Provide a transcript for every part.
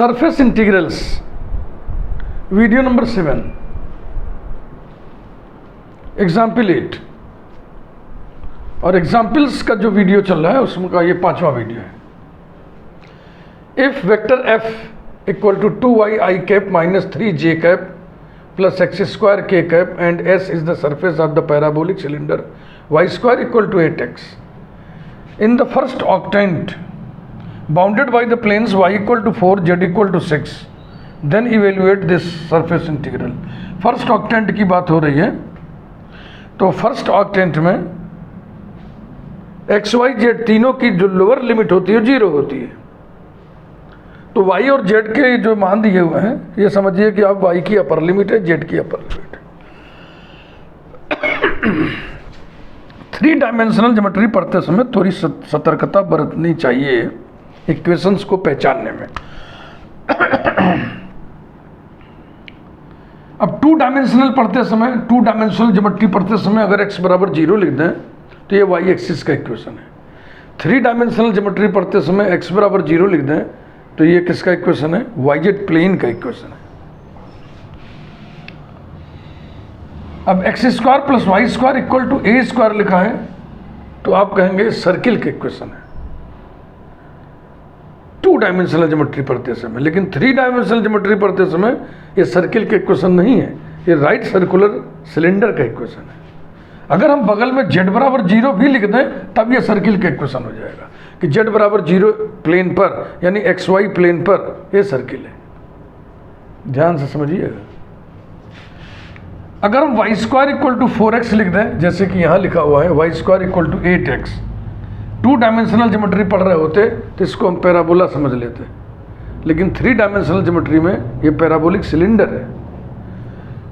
Surface integrals video number 7 example 8 और examples का जो वीडियो चल रहा है उसमें का ये 5वां वीडियो है। If vector F equal to 2y cap minus 3j cap plus x² k cap and s is the surface of the parabolic cylinder y² equal to 8x in the first octant bounded by the planes y equal to 4 z equal to 6 then evaluate this surface integral. First octant की बात हो रही है, तो first octant में x y z तीनों की जो लोअर लिमिट होती है 0 होती है। तो y और z के जो मान दिए हुए हैं ये समझिए कि आप y की अपर लिमिट है, z की अपर लिमिट है। 3 डायमेंशनल ज्योमेट्री पढ़ते समय थोड़ी सतर्कता बरतनी चाहिए इक्वेशंस को पहचानने में। अब 2 डायमेंशनल पढ़ते समय, 2 डायमेंशनल ज्योमेट्री पढ़ते समय अगर x बराबर 0 लिख दें तो ये y एक्सिस का इक्वेशन है। 3 डायमेंशनल ज्योमेट्री पढ़ते समय x बराबर 0 लिख दें तो ये किसका इक्वेशन है? yz प्लेन का इक्वेशन है। अब x² plus y² equal to a² लिखा है तो आप कहेंगे सर्किल का इक्वेशन है 2 डायमेंशनल ज्योमेट्री पढ़ते समय। लेकिन 3 डायमेंशनल ज्योमेट्री पढ़ते समय ये सर्किल का इक्वेशन नहीं है, ये राइट सर्कुलर सिलेंडर का इक्वेशन है। अगर हम बगल में z बराबर 0 भी लिख दें तब ये सर्किल का इक्वेशन हो जाएगा कि z बराबर 0 प्लेन पर यानी xy प्लेन पर ये सर्किल है। ध्यान से समझिएगा। अगर हम y² इक्वल टू 4x लिख दें जैसे कि यहाँ लिखा हुआ है y² equal to 8x, 2 dimensional geometry पढ़ रहे होते तो इसको हम पैराबोला समझ लेते, लेकिन 3 डायमेंशनल ज्योमेट्री में ये पैराबोलिक सिलेंडर है।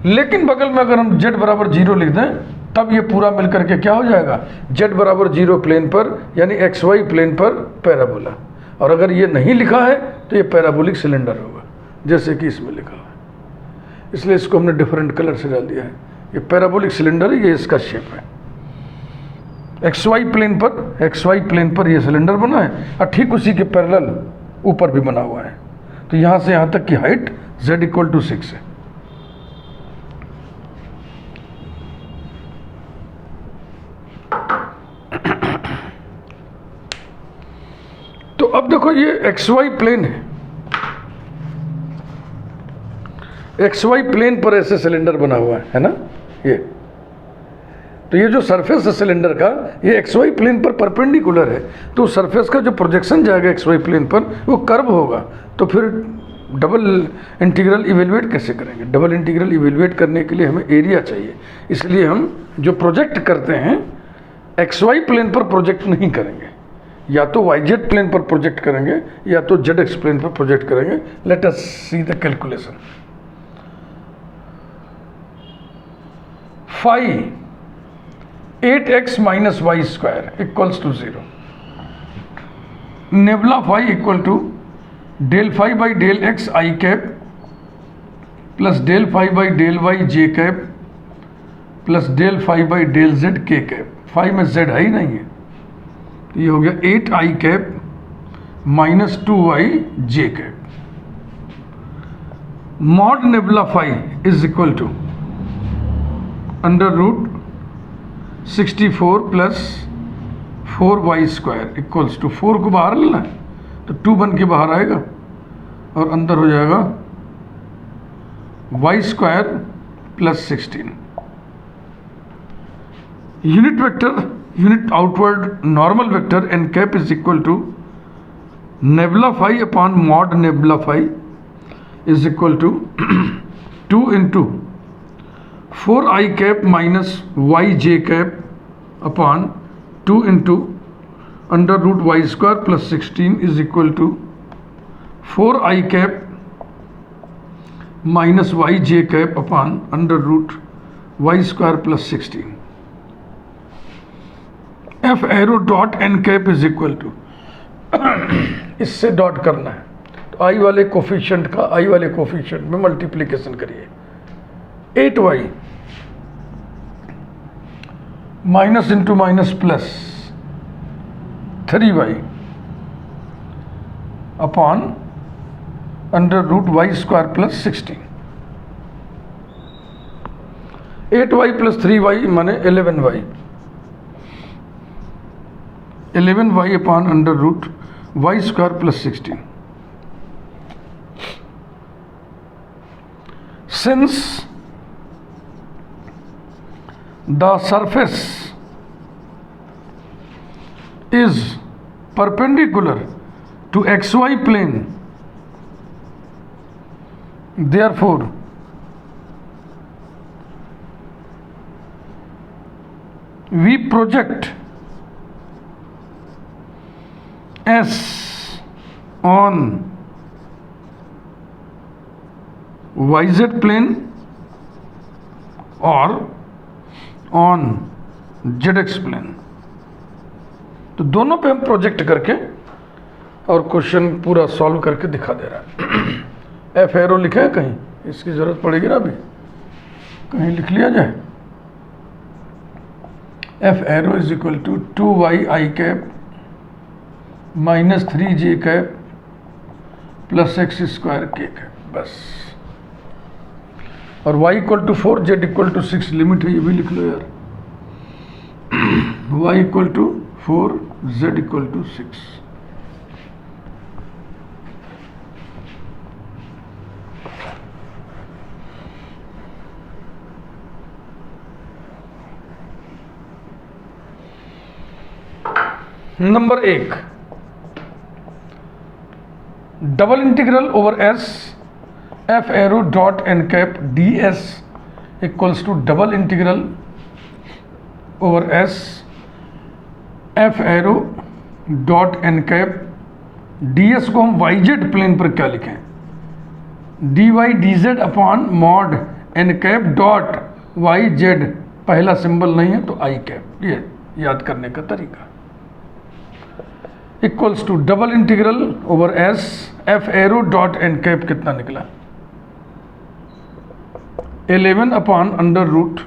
लेकिन बगल में अगर हम z बराबर 0 लिख दें तब ये पूरा मिलकर के क्या हो जाएगा? z बराबर 0 प्लेन पर यानी xy प्लेन पर पैराबोला। और अगर ये नहीं लिखा है तो ये पैराबोलिक सिलेंडर होगा जैसे कि इसमें लिखा है, इसलिए इसको हमने डिफरेंट कलर से डाल दिया है। ये पैराबोलिक सिलेंडर है, ये इसका शेप है। xy प्लेन पर ये सिलेंडर बना है और ठीक उसी के पैरेलल ऊपर भी बना हुआ है। तो यहाँ से यहाँ तक की हाइट z इक्वल टू 6 है। तो अब देखो ये xy प्लेन है, xy प्लेन पर ऐसे सिलेंडर बना हुआ है ना ये। तो ये जो सरफेस है सिलेंडर का ये xy प्लेन पर परपेंडिकुलर है, तो सरफेस का जो प्रोजेक्शन जाएगा xy प्लेन पर वो कर्व होगा। तो फिर डबल इंटीग्रल इवेल्युएट कैसे करेंगे? डबल इंटीग्रल इवेल्युएट करने के लिए हमें एरिया चाहिए, इसलिए हम जो प्रोजेक्ट करते हैं xy प्लेन पर प्रोजेक्ट नहीं करेंगे, या तो yz प्लेन पर प्रोजेक्ट करेंगे या तो zx प्लेन पर प्रोजेक्ट करेंगे। Let us see the calculation. Phi 8x minus y² equals to 0। Nabla phi equal to del phi by del x i cap plus del phi by del y j cap plus del phi by del z k cap. Phi में z है ही नहीं है, तो ये हो गया 8i cap minus 2y j cap. Mod nabla phi is equal to under root 64 plus 4y² equals to 4 को बाहर लेना है तो 2 बन के बाहर आएगा और अंदर हो जाएगा y² plus 16। Unit vector, unit outward normal vector n cap is equal to nabla phi upon mod nabla phi is equal to 2 into 4i cap minus yj cap upon 2 into under root y² plus 16 is equal to 4i cap minus yj cap upon under root y² plus 16। f arrow dot n cap is equal to इससे dot करना है तो i वाले coefficient का i वाले coefficient में multiplication करिए। 8y minus into minus plus 3y upon under root Y square plus 16। 8y plus 3y माने 11y। 11y upon under root Y square plus 16। Since the surface is perpendicular to xy plane, therefore we project S on yz plane or on zx plane। तो दोनों पे हम project करके और question पूरा solve करके दिखा दे रहा है। एफ एरो लिखा है कहीं, इसकी जरूरत पड़ेगी ना अभी, कहीं लिख लिया जाए। F arrow is equal to 2y I cap minus 3j cap plus x square K cap, बस। और y equal to 4, z equal to 6 limit है, ये भी लिख लो यार। y equal to 4, z equal to 6। Number 1, double integral over S F arrow dot N cap D S equals to double integral over S F arrow dot N cap D S को हम Y Z plane पर क्या लिखें, D Y D Z upon mod N cap dot Y Z, पहला symbol नहीं है तो आई cap, ये याद करने का तरीका। Equals to double integral over S F arrow dot N cap कितना निकला, 11 upon under root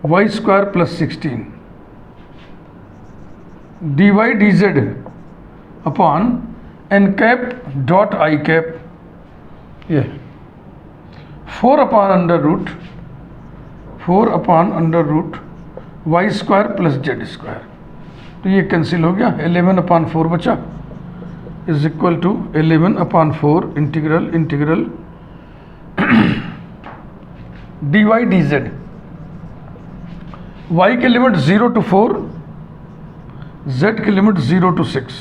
Y square plus 16 D Y D Z upon N cap dot I cap, ये 4 upon under root Y square plus Z square. तो ये cancel हो गया, 11 upon 4 बचा, is equal to 11 upon 4 integral D Y D Z, Y की limit 0 to 4, Z की limit 0 to 6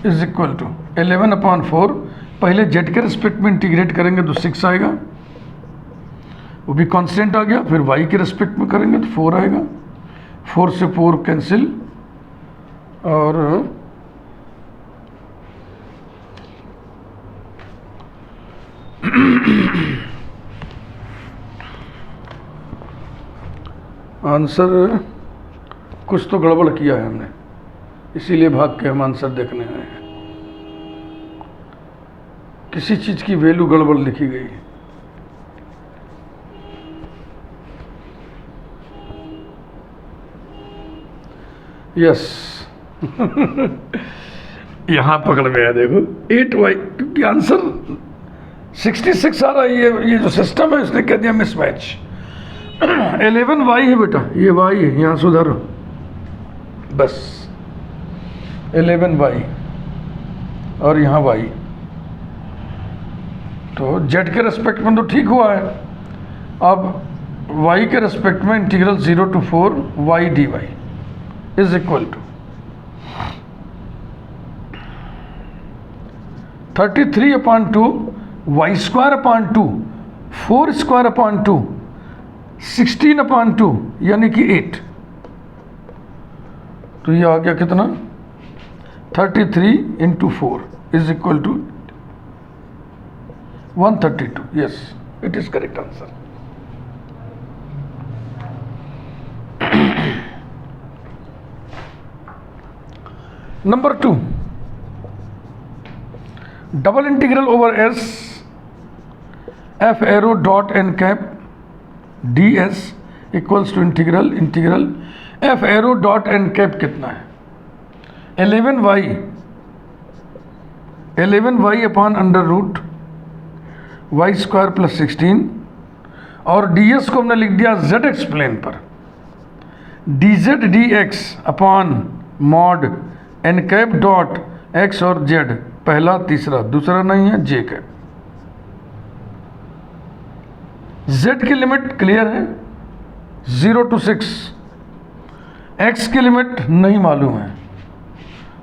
is equal to 11 upon 4, पहले Z के रिस्पेक्ट में इंटीग्रेट करेंगे तो 6 आएगा, वो भी कांस्टेंट आ गया, फिर वाई के रिस्पेक्ट में करेंगे तो 4 आएगा, 4 से 4 कैंसिल, और आंसर कुछ तो गड़बड़ किया है हमने, इसीलिए भाग के हम आंसर देखने आए हैं। किसी चीज की वैल्यू गड़बड़ लिखी गई है। यस यहां पकड़ में है, देखो 8y, क्योंकि आंसर 66 आ रहा है, ये जो सिस्टम है इसने कह दिया मिसमैच। 11y है बेटा, ये y है, यहां सुधारो बस, 11y और यहाँ y, तो z के रेस्पेक्ट में तो ठीक हुआ है। अब y के रेस्पेक्ट में integral 0 to 4 y dy is equal to 33 upon 2 Y square upon 2 4 square upon 2 16 upon 2 यानी कि 8। तो ये आ गया कितना, 33 into 4 is equal to 132। Yes, it is correct answer. Number 2, double integral over S F arrow dot N cap D S equals to integral F arrow dot N cap कितना है, 11y 11y upon under root Y square plus 16 और ds को हमने लिख दिया z X plane पर, dz dx upon mod N cap dot x और z, पहला तीसरा, दूसरा नहीं है j कैप। z की लिमिट क्लियर है 0 to 6, x की लिमिट नहीं मालूम है,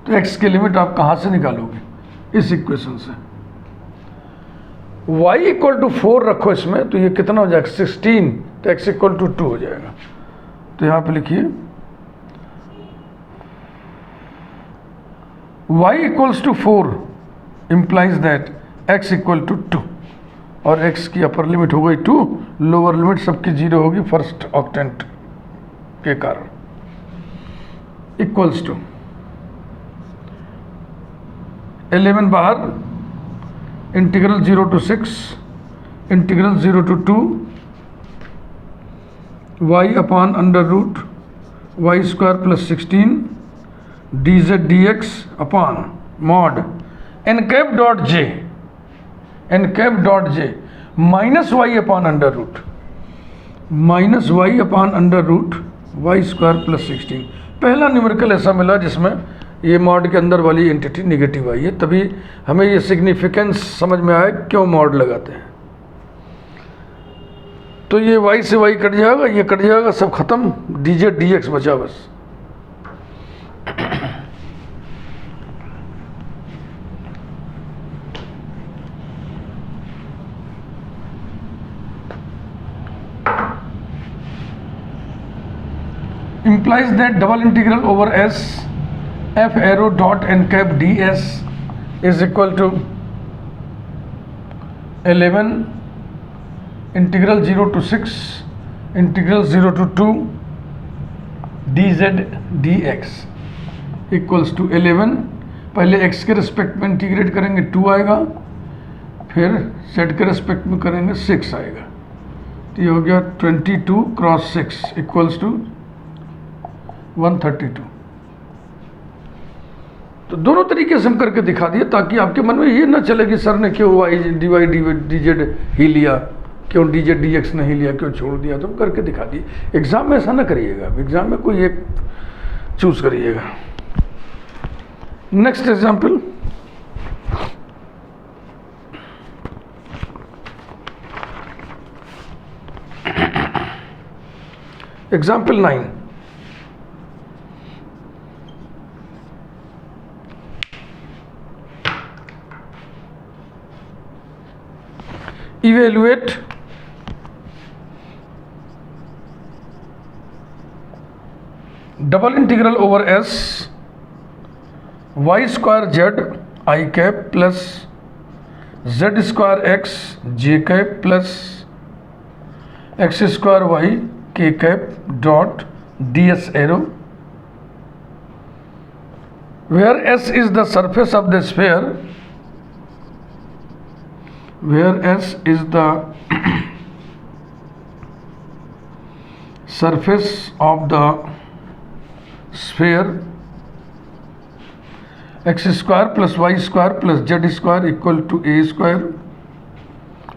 तो x की लिमिट आप कहाँ से निकालोगे इस इक्वेशन से। y इक्वल टू 4 रखो इसमें, तो ये कितना हो जाएगा 16, तो x इक्वल टू 2 हो जाएगा। तो यहाँ पे लिखिए y equals to 4 implies that x equal to 2, और x की अपर लिमिट हो गई 2, लोअर लिमिट सबकी 0 होगी फर्स्ट ऑक्टेंट के कारण। इक्वल्स टू 11 बाहर, integral 0 to 6, integral 0 to 2 y upon under root Y square plus 16 dz dx upon mod N cap dot j, n cap dot j minus y upon under root, minus y upon under root Y square plus 16। पहला numerical ऐसा मिला जिसमें ये mod के अंदर वाली entity negative आई है, तभी हमें ये सिग्निफिकेंस समझ में आया क्यों मॉड लगाते हैं। तो ये y से y कट जाएगा, ये कट जाएगा, सब खत्म, dz dx बचा बस। implies that double integral over s f arrow dot n cap ds is equal to 11 integral 0 to 6 integral 0 to 2 dz dx equals to 11, पहले x के रिस्पेक्ट में इंटीग्रेट करेंगे 2 आएगा, फिर z के रिस्पेक्ट में करेंगे 6 आएगा, तो ये हो गया 22 क्रॉस 6 इक्वल्स टू 132। तो दोनों तरीके से हम करके दिखा दिए ताकि आपके मन में ये ना चले कि सर ने क्यों Y D Y D Z ही लिया, क्यों dz dx नहीं लिया, क्यों छोड़ दिया। तो हम करके दिखा दिए। एग्जाम में ऐसा ना करिएगा, एग्जाम में कोई एक चूज करिएगा। Next example, example 9। Evaluate double integral over s y square z I cap plus z square x j cap plus x square y k cap dot ds arrow, where s is the surface of the sphere, where s is the surface of the sphere, x square plus y square plus z square equal to a square,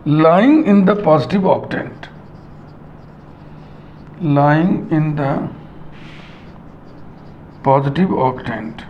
lying in the positive octant, lying in the positive octant.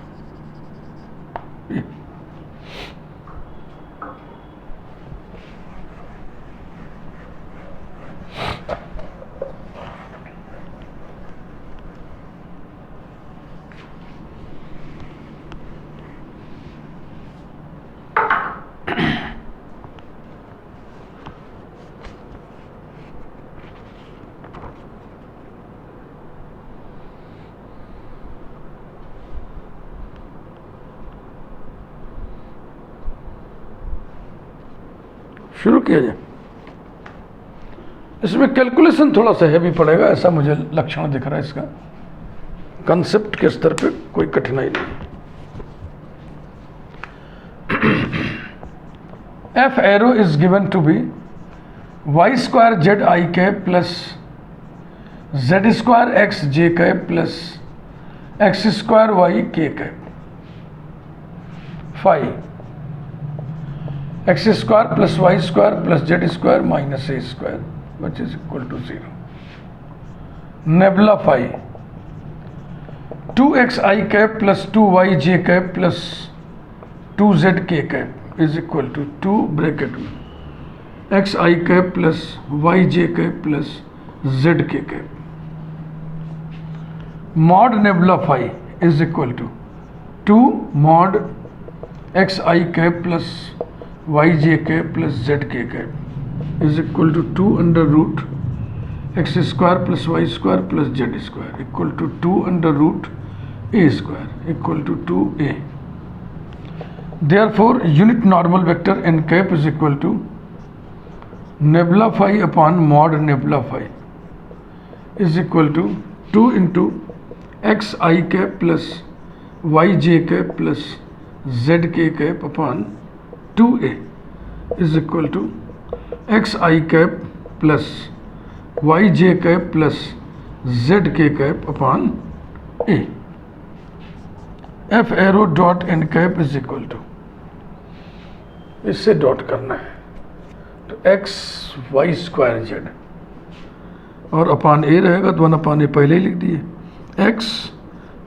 शुरू किया जाए। इसमें calculation थोड़ा सा heavy पड़ेगा, ऐसा मुझे लक्षण दिख रहा है इसका। कंसेप्ट के स्तर पे कोई कठिनाई नहीं। F arrow is given to be Y square Z I cap plus Z square X J cap plus x square Y K cap. 5 X square plus Y square plus Z square minus A square which is equal to 0. Nabla phi 2xi cap plus 2yj cap plus 2zk cap is equal to 2 bracket में xi cap plus yj cap plus zk cap. Mod nabla phi is equal to 2 mod xi cap plus yj cap plus zk cap is equal to 2 under root x square plus Y square plus Z square equal to 2 under root a square equal to 2a. Therefore unit normal vector n cap is equal to nabla phi upon mod nabla phi is equal to 2 into x i cap plus y j cap plus z k cap upon 2a is equal to x i cap plus y j cap plus z k cap upon a. F arrow dot N cap is equal to, इससे dot करना है तो x y square z और upon a रहेगा तो 1 upon a पहले ही लिख दिए. X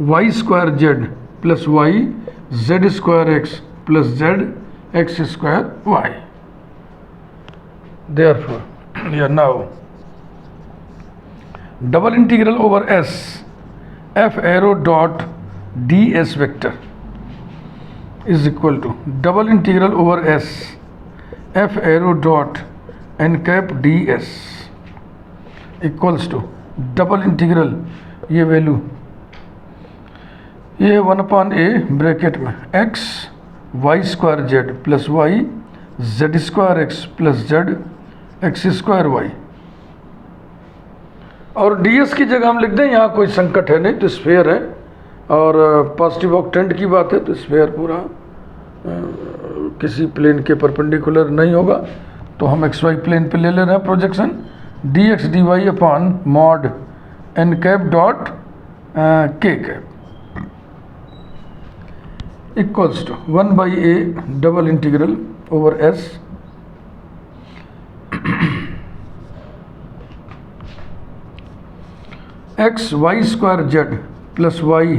y square z plus y z square x plus z x square y. Therefore या now double integral over S F arrow dot d s vector is equal to double integral over S F arrow dot N cap D S equals to double integral ये value ये 1 upon a bracket में x y square z plus y z square x plus z x square y. और ds की जगह हम लिख दें, यहाँ कोई संकट है नहीं तो स्फेयर है और पॉजिटिव ऑक्टेंट की बात है तो स्फेयर पूरा किसी प्लेन के परपेंडिकुलर नहीं होगा तो हम एक्स वाई प्लेन पे ले ले रहे हैं projection. D x d y upon mod N cap dot k cap equals to 1 by a double integral over S x y square z plus y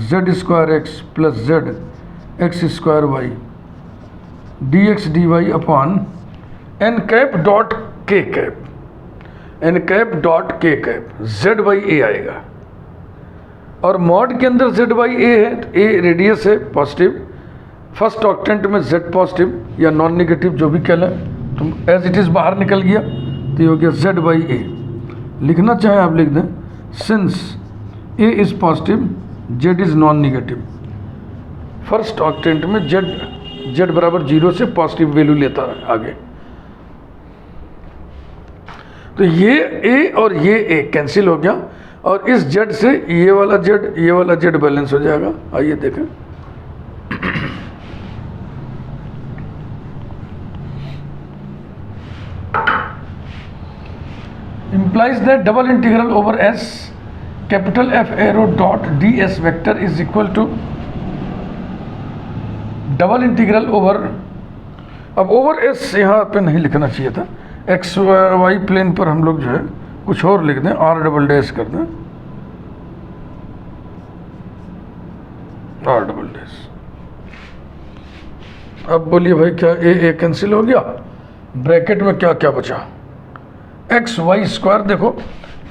z square x plus z x square y d x d y upon N cap dot k cap. N cap dot k cap z by a आएगा और mod के अंदर Z by ए है तो ए radius है positive. First octant में Z positive या non negative जो भी कह लें तो एज इट इज़ बाहर निकल गया तो ये हो गया जेड बाई ए. लिखना चाहें आप लिख दें since A is positive Z is non negative. First octant में जेड बराबर 0 से पॉजिटिव वैल्यू लेता है आगे तो ये ए और ये ए कैंसिल हो गया और इस जेड से ये वाला जेड बैलेंस हो जाएगा. आइए देखें implies that double integral over s capital F arrow dot ds vector is equal to double integral over. अब ओवर एस यहाँ पे नहीं लिखना चाहिए था, एक्स वाई प्लेन पर हम लोग जो है कुछ और लिख दें, आर डबल डैश कर दें, आर डबल डैश. अब बोलिए भाई क्या ए कैंसिल हो गया, ब्रैकेट में क्या क्या बचा, एक्स वाई स्क्वायर. देखो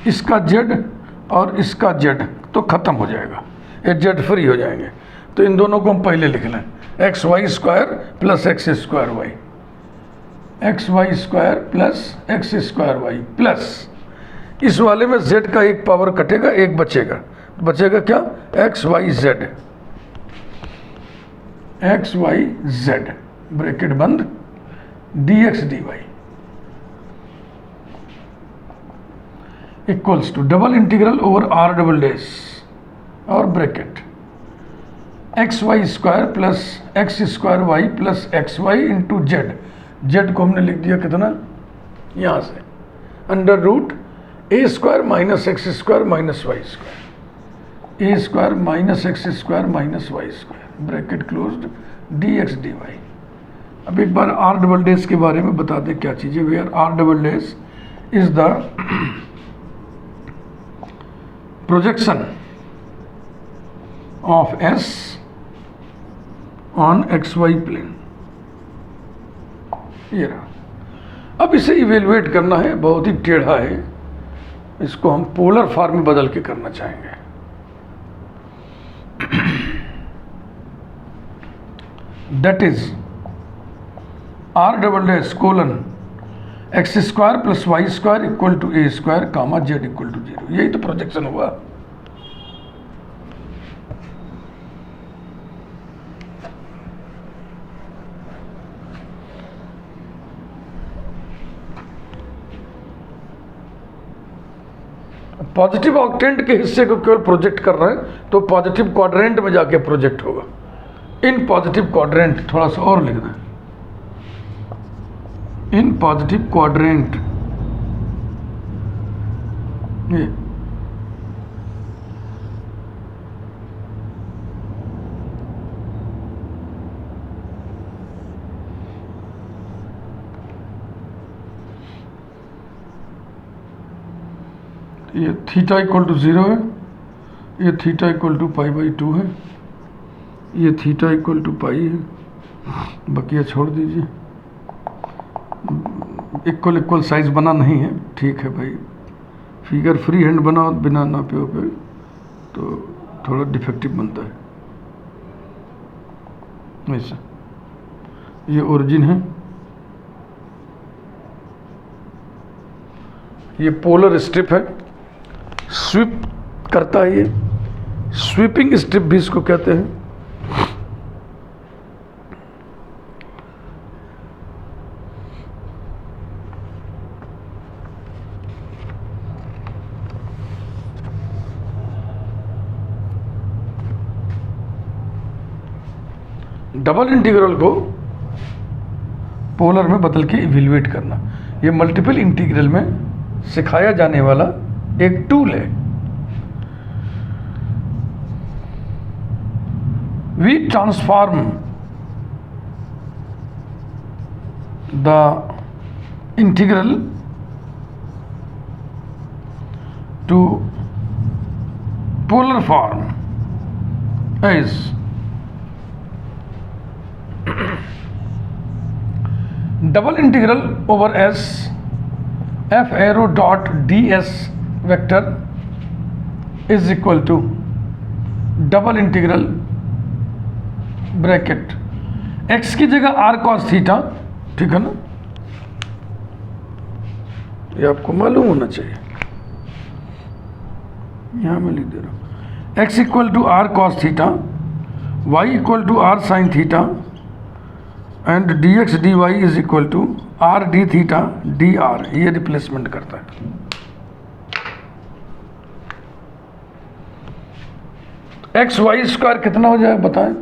इसका जेड और इसका जेड तो ख़त्म हो जाएगा, ये जेड फ्री हो जाएंगे तो इन दोनों को हम पहले लिख लें. X y square plus x square y, x y square plus x square y plus इस वाले में जेड का एक पावर कटेगा एक बचेगा, बचेगा क्या x y z, x y z bracket बंद d x d y equals to double integral over R double dash और bracket x y square plus x square y plus x y into z. Z को हमने लिख दिया कितना यहाँ से under root a square minus x square minus y square, a square minus x square minus y square bracket closed d x d Y अब एक बार are double डेस के बारे में बता दें क्या चीज़ है। Where r double dash is the projection of s on x y plane. ये रहा। अब इसे इवेलुएट करना है, बहुत ही टेढ़ा है, इसको हम पोलर फॉर्म में बदल के करना चाहेंगे। That is r double dash colon x square plus Y square equal to a square comma z equal to 0। यही तो प्रोजेक्शन हुआ। पॉजिटिव ऑक्टेंट के हिस्से को केवल प्रोजेक्ट कर रहे हैं तो पॉजिटिव क्वाड्रेंट में जाके प्रोजेक्ट होगा। इन पॉजिटिव क्वाड्रेंट थोड़ा सा और लिखना है, इन पॉजिटिव क्वाड्रेंट। ये थीटा इक्वल टू 0 है, ये थीटा इक्वल टू π/2 है, ये थीटा इक्वल टू पाई है, बकिया छोड़ दीजिए। इक्वल इक्वल साइज बना नहीं है, ठीक है भाई। फिगर फ्री हैंड बनाओ बिना नापे पे तो थोड़ा डिफेक्टिव बनता है। ऐसा ये ओरिजिन है, ये पोलर स्ट्रिप है, स्वीप करता है, ये स्वीपिंग स्ट्रिप भी इसको कहते हैं। डबल इंटीग्रल को पोलर में बदल के इवेल्युएट करना, ये मल्टीपल इंटीग्रल में सिखाया जाने वाला एक टूल है। We transform the integral to polar form as double integral over S F arrow dot d s vector is equal to double integral bracket x की जगह आर कॉस थीटा, ठीक है ना, ये आपको मालूम होना चाहिए। यहां मैं लिख दे रहा हूं x equal to r cos theta, y equal to r sine theta and d x d y is equal to r d theta d r. ये रिप्लेसमेंट करता है। एक्स वाई स्क्वायर कितना हो जाए बताएं?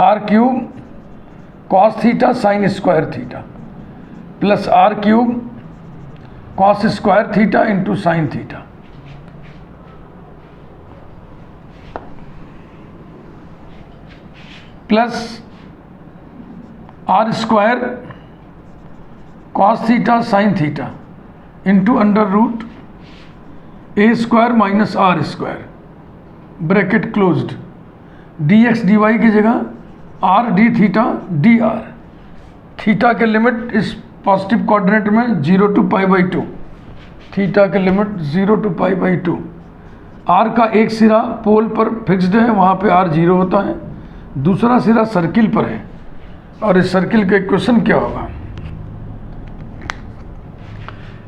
R cube cos theta sine square theta plus r cube cos square theta into sine theta. Plus r square cos theta sine theta into under root a square minus r square bracket closed. D x d y की जगह r d theta d r. Theta के limit इस positive quadrant में 0 to π/2, theta के limit 0 to π/2। R का एक सिरा पोल पर फिक्स्ड है, वहाँ पे आर 0 होता है, दूसरा सिरा सर्किल पर है। और इस सर्किल का इक्वेशन क्या होगा?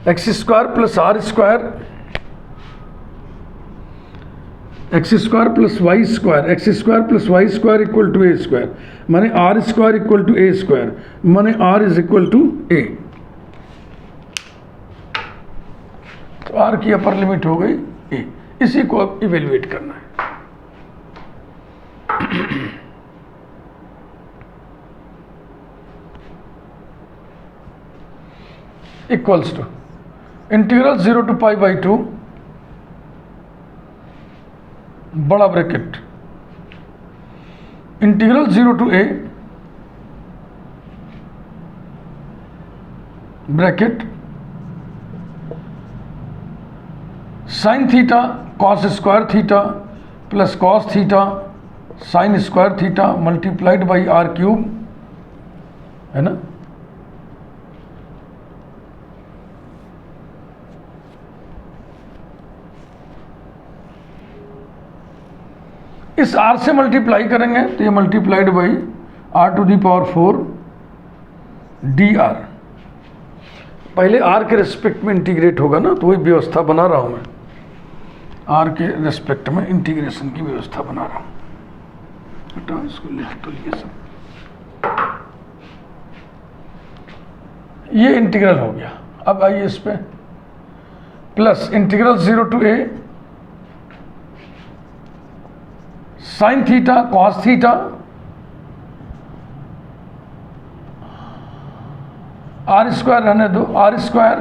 X square plus r square, x square plus Y square, x square plus Y square equal to a square, माने r square equal to a square, माने r is equal to a. तो r की upper limit हो गई ए। इसी को अब evaluate करना है। इक्वल्स टू इंटीग्रल 0 to π/2 बड़ा bracket integral 0 to a bracket sine theta cos square theta plus cos theta sine square theta multiplied by r cube, है ना। इस r से मल्टीप्लाई करेंगे तो ये multiplied by r to the power 4 dr। पहले r के रेस्पेक्ट में इंटीग्रेट होगा ना, तो वही व्यवस्था बना रहा हूं मैं, r के रेस्पेक्ट में इंटीग्रेशन की व्यवस्था बना रहा हूं। हटाओ इसको, लिख तो लिए सब। ये इंटीग्रल हो गया। अब आइए इस पे plus integral 0 to a sine theta cos theta r square रहने दो, r square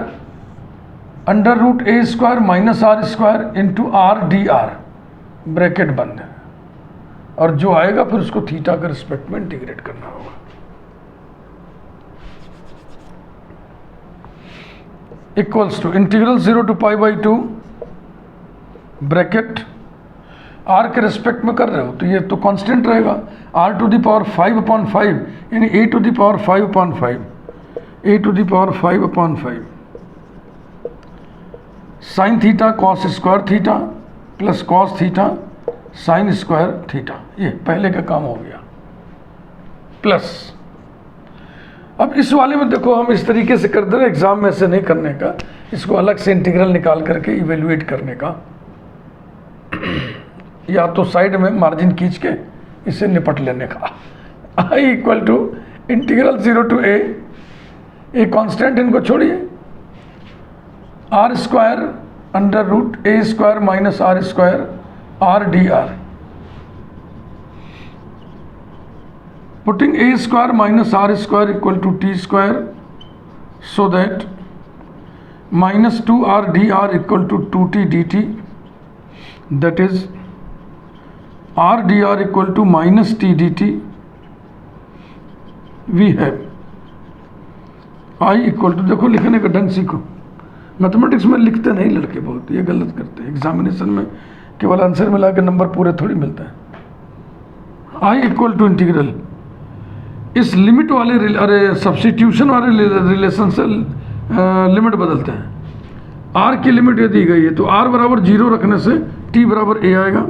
under root a square minus r square into r d r, bracket बंद है। और जो आएगा फिर उसको थीटा के रिस्पेक्ट में इंटीग्रेट करना होगा। Equals to integral 0 to pi by 2 bracket r के रेस्पेक्ट में कर रहे हो तो ये तो कांस्टेंट रहेगा, आर टू दी पावर 5/5 यानी a to the power 5/5, a to the power 5/5 sine theta cos square theta plus cos theta sine square theta. ये पहले का काम हो गया। प्लस अब इस वाले में देखो हम इस तरीके से कर दे रहे, एग्जाम में से नहीं करने का, इसको अलग से इंटीग्रल निकाल करके इवेल्युएट करने का, या तो साइड में मार्जिन खींच के इसे निपट लेने का। I equal to integral 0 to a, a constant इनको छोड़िए, r square under root a square minus r square r d r, putting a square minus r square equal to t square, so that minus 2r dr equal to 2t dt, that is r dr equal to minus t dt। We have I equal to, देखो लिखने का ढंग सीखो, mathematics में लिखते नहीं लड़के बहुत, ये गलत करते हैं। एग्जामिनेशन में केवल आंसर मिला के नंबर पूरे थोड़ी मिलता है। आई इक्वल टू इंटीग्रल, इस लिमिट वाले अरे सब्स्टिट्यूशन वाले रिलेशन से लिमिट बदलते हैं। आर की लिमिट ये दी गई है तो आर बराबर 0 रखने से टी बराबर ए आएगा,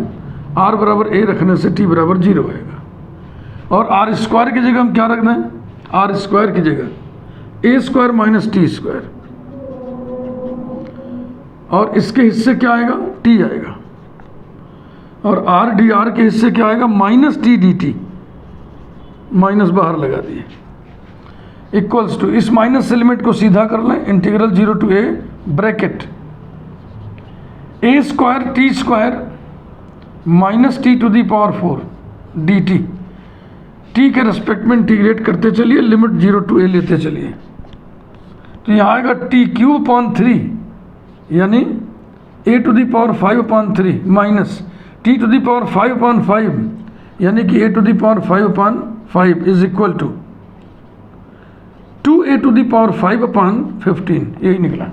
आर बराबर ए रखने से टी बराबर 0 आएगा। और आर स्क्वायर की जगह हम क्या रखना है, आर स्क्वायर की जगह ए स्क्वायर माइनस टी स्क्वायर, और इसके हिस्से क्या आएगा, टी आएगा, और आर डी आर के हिस्से क्या आएगा, minus t d t, minus बाहर लगा दिए, इक्वल्स टू, इस माइनस से लिमिट को सीधा कर लें, integral 0 to a bracket a square t square minus t to the power 4 d t, t के रेस्पेक्ट में इंटीग्रेट करते चलिए, लिमिट 0 टू ए लेते चलिए, तो यहाँ आएगा टी क्यूब अपॉन 3 यानी a to the power 5/3 minus t to the power 5/5 यानी कि a to the power 5/5 is equal to 2a to the power 5/15, यही निकला।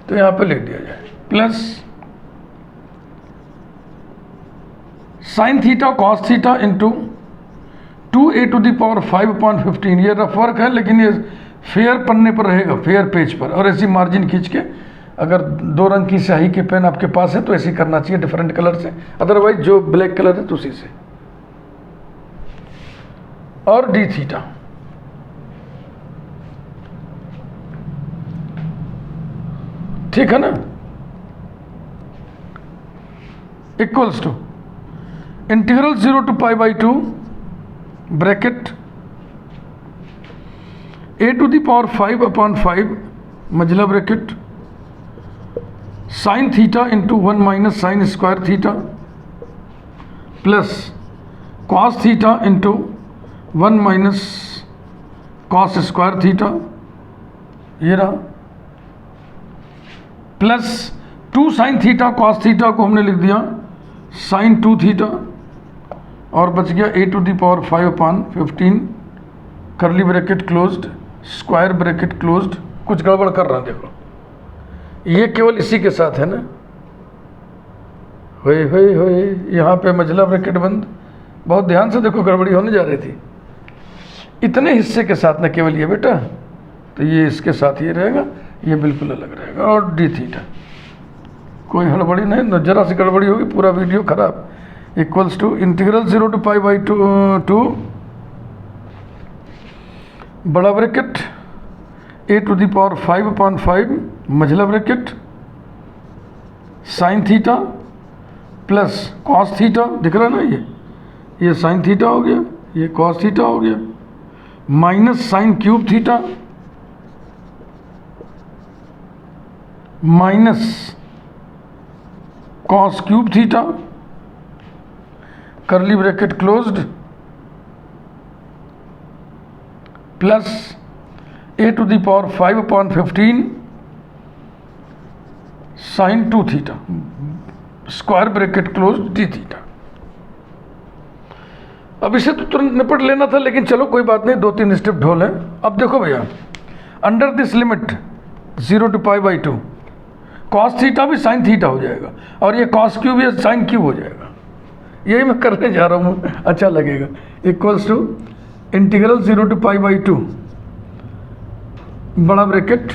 तो यहाँ पे लिख दिया जाए plus sine theta cos theta into 2a to the power 5/15। ये रफ वर्क है लेकिन ये फेयर पन्ने पर रहेगा, फेयर पेज पर, और ऐसी मार्जिन खींच के, अगर 2 रंग की स्याही के पेन आपके पास है तो ऐसे करना चाहिए डिफरेंट कलर से, अदरवाइज जो ब्लैक कलर है तो उसी से, और डी थीटा ठीक है ना, equals to integral 0 to pi by 2 bracket a to the power 5/5 मजला bracket sine theta into 1 minus sine square theta plus cos theta into 1 minus cos square theta, ये रहा, plus 2 sine theta cos theta को हमने लिख दिया sign 2 theta, और बच गया ए टू दी पावर 5/15 करली bracket closed square bracket closed, कुछ गड़बड़ कर रहा है देखो, ये केवल इसी के साथ है ना, होए यहाँ पे मंझला ब्रैकेट बंद, बहुत ध्यान से देखो गड़बड़ी होने जा रही थी, इतने हिस्से के साथ ना केवल ये बेटा, तो ये इसके साथ ये रहेगा, ये बिल्कुल अलग रहेगा, और डी थीटा, कोई हड़बड़ी नहीं, न जरा सी गड़बड़ी होगी पूरा वीडियो खराब। इक्वल्स टू इंटीग्रल 0 to π/2 बड़ा ब्रैकेट a⁵ मझला bracket sine theta plus cos theta, दिख रहा है ना, ये साइन थीटा हो गया, ये कॉस थीटा हो गया, minus sine cube theta minus cos cube theta, curly bracket closed, plus a⁵ sine 2 theta, square bracket closed d theta. अब इसे तो तुरंत निपट लेना था, लेकिन चलो कोई बात नहीं, 2-3 स्टेप ढोल है। अब देखो भैया, under this limit 0 to π/2 cos theta भी साइन थीटा हो जाएगा, और ये कॉस क्यूब या साइन क्यूब हो जाएगा, यही मैं करने जा रहा हूँ, अच्छा लगेगा। इक्वल्स टू इंटीग्रल 0 to π/2 बड़ा ब्रैकेट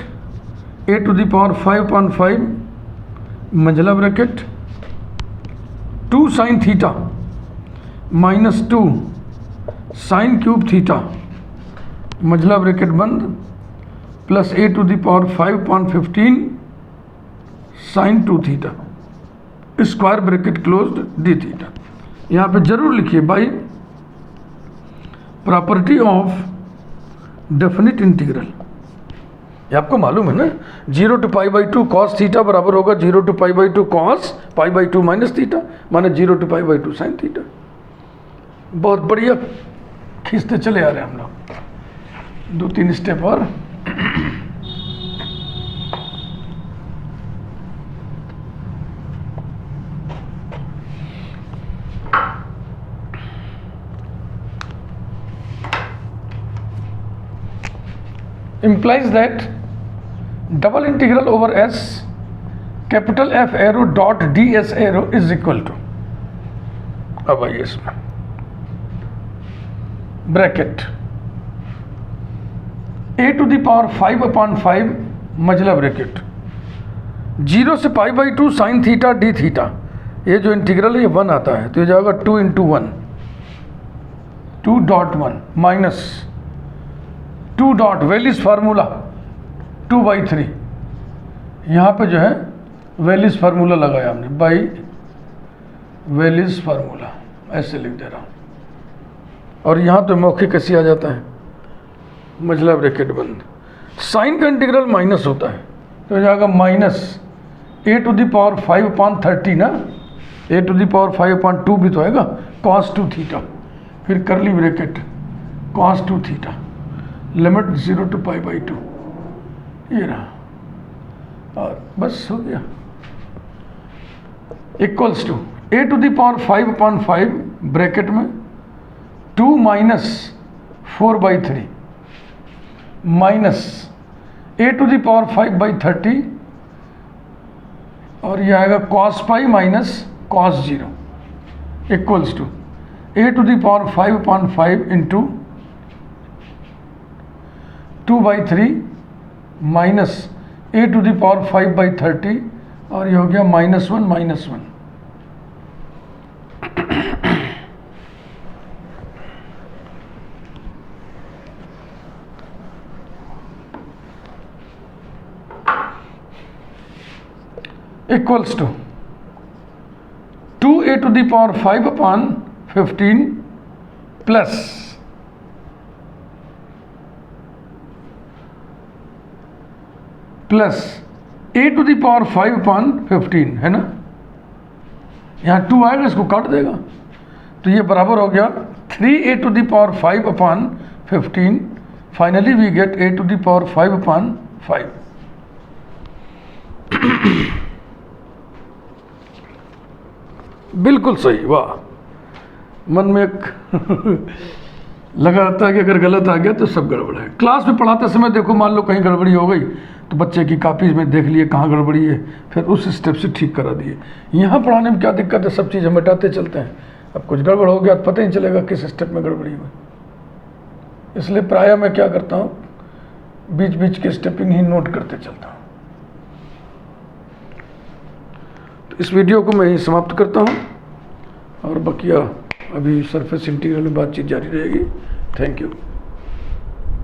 a⁵ मंझला bracket 2 sine theta minus 2 sine cube theta मंझला ब्रैकेट बंद, plus a⁵ sine 2 theta square bracket closed d theta. यहाँ पे जरूर लिखिए by property of definite integral, ये आपको मालूम है ना, 0 to π/2 कॉस थीटा बराबर होगा 0 to π/2 कॉस π/2 माइनस थीटा, माने 0 to π/2 साइन थीटा। बहुत बढ़िया खींचते चले आ रहे हैं हम लोग, 2-3 स्टेप और। implies that double integral over s capital F arrow dot ds arrow is equal to, अब आइए इसमें ब्रैकेट a⁵ मझला ब्रैकेट 0 से π/2 साइन थीटा डी थीटा, ये जो इंटीग्रल है ये 1 आता है, तो ये जाएगा 2 × 1 2.1 माइनस 2 डॉट वेलिस फार्मूला 2/3, यहाँ पे जो है वेलिस फार्मूला लगाया हमने, बाई वेलिस फार्मूला ऐसे लिख दे रहा हूँ, और यहाँ तो मौखिक कैसे आ जाता है, मझला ब्रैकेट बंद, साइन का इंटीग्रल माइनस होता है, तो जाएगा माइनस a⁵ ना, a⁵ भी तो आएगा, cos 2 थीटा, फिर करली bracket cos 2 theta, limit 0 to π/2, ये रहा, और बस हो गया। इक्वल्स टू a⁵ ब्रैकेट में 2 माइनस 4/3 माइनस a⁵ और ये आएगा cos π minus cos 0 equals to a⁵ into 2/3 minus a⁵ और ये हो गया -1 equals to 2a⁵/15 plus a⁵/15 है ना, यहाँ 2 आएगा, इसको काट देगा, तो ये बराबर हो गया 3a⁵/15, finally we get a⁵/5। बिल्कुल सही, वाह, मन में एक लगा रहता है कि अगर गलत आ गया तो सब गड़बड़ है। क्लास में पढ़ाते समय देखो, मान लो कहीं गड़बड़ी हो गई तो बच्चे की कापी में देख लिए कहाँ गड़बड़ी है, फिर उस स्टेप से ठीक करा दिए। यहाँ पढ़ाने में क्या दिक्कत है, सब चीज़ हम मिटाते चलते हैं। अब कुछ गड़बड़ हो गया तो पता ही चलेगा किस स्टेप में गड़बड़ी हुई। इसलिए प्रायः मैं क्या करता हूँ, बीच बीच के स्टेपिंग ही नोट करते चलता हूँ। तो इस वीडियो को मैं यहीं समाप्त करता हूँ और बकिया अभी सरफेस इंटीग्रल में बातचीत जारी रहेगी। Thank you.